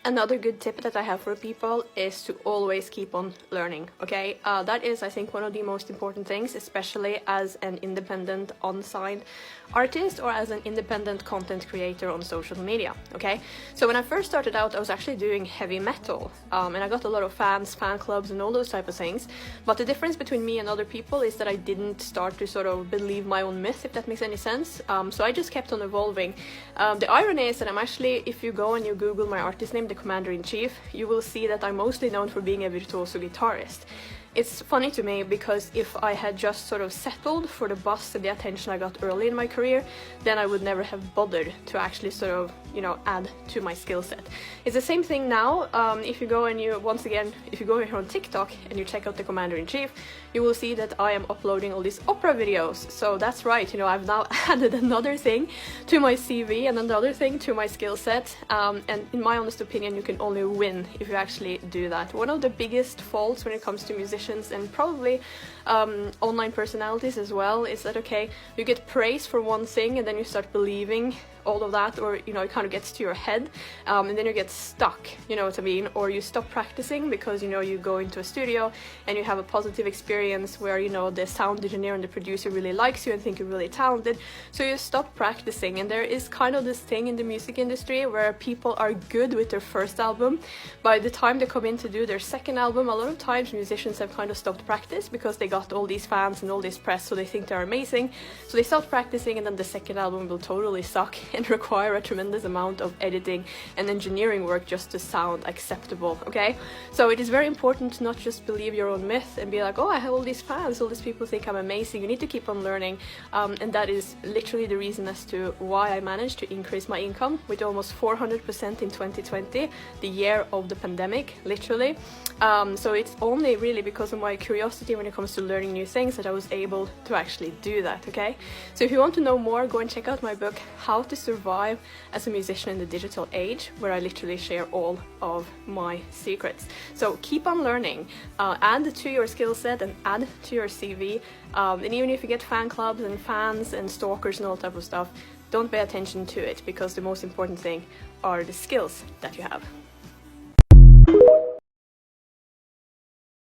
Another good tip that I have for people is to always keep on learning, okay? That is, I think, one of the most important things, especially as an independent on-site artist or as an independent content creator on social media, okay? So when I first started out, I was actually doing heavy metal, and I got a lot of fans, fan clubs, and all those type of things. But the difference between me and other people is that I didn't start to sort of believe my own myth, if that makes any sense. So I just kept on evolving. The irony is that I'm actually, if you go and you Google my artist name, the Commander-in-Chief, you will see that I'm mostly known for being a virtuoso guitarist. It's funny to me because if I had just sort of settled for the buzz and the attention I got early in my career, then I would never have bothered to actually sort of, you know, add to my skill set. It's the same thing now. If you go and you, once again, if you go here on TikTok and you check out the Commander-in-Chief, you will see that I am uploading all these opera videos. So that's right, you know, I've now added another thing to my CV and another thing to my skill set. And in my honest opinion, you can only win if you actually do that. One of the biggest faults when it comes to musicians and probably online personalities as well is that, okay, you get praise for one thing and then you start believing all of that, or you know, it kind of gets to your head, and then you get stuck, you know what I mean, or you stop practicing because, you know, you go into a studio and you have a positive experience where, you know, the sound engineer and the producer really likes you and think you're really talented, so you stop practicing. And there is kind of this thing in the music industry where people are good with their first album. By the time they come in to do their second album, a lot of times musicians have kind of stopped practice because they got all these fans and all this press, so they think they're amazing, so they stop practicing, and then the second album will totally suck and require a tremendous amount of editing and engineering work just to sound acceptable, okay? So it is very important to not just believe your own myth and be like, oh, I have all these fans, all these people think I'm amazing. You need to keep on learning, and that is literally the reason as to why I managed to increase my income with almost 400% in 2020, the year of the pandemic, literally. So it's only really because of my curiosity when it comes to learning new things that I was able to actually do that, okay? So if you want to know more, go and check out my book, How to Survive as a Musician in the Digital Age, where I literally share all of my secrets. So keep on learning, add to your skill set and add to your CV, and even if you get fan clubs and fans and stalkers and all type of stuff, don't pay attention to it, because the most important thing are the skills that you have.